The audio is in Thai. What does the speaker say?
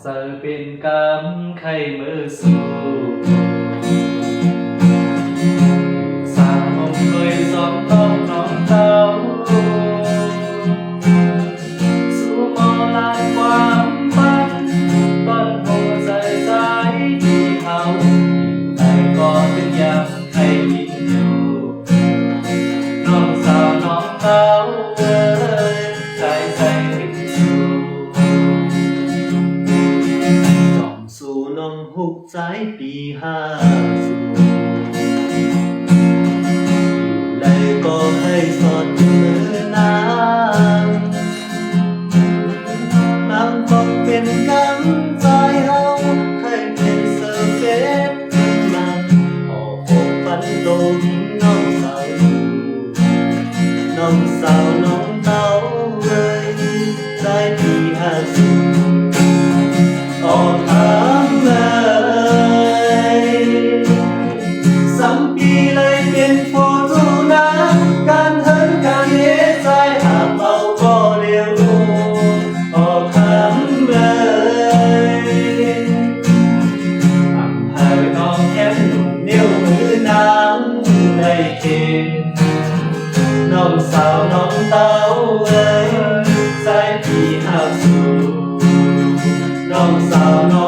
เสิร์เป็นกำไข่มือสู้สามมงเลยสองต้องน้องเต้าสู่มอลานความฝันต้นโพใจใจที่เขาใจก็ถึงอยากให้กินอยู่น้องสาวน้องเต้าเอ้ยใจใจถึงสู่จอมสู่น้องหุกใจปี50เลยก็ให้สอดมือนางบางบอกเป็นกำใจเฮาให้เป็นเสอเฟสเป็นมาออกปันโตมีน้องสาวน้องสาวน้องเต้าเลยใจปี50ออกถามเลยสัมปีเลยเป็นผู้ทุนะการเหินการเฮ็ดใจหากเราก็เรียนรู้ออกถามเลยอำเภอน้องแก้มหนุ่มนิ้วมือนางในเกณฑ์น้องสาวน้องเต้าเอ้ยใจปี50น้องสาวน้อง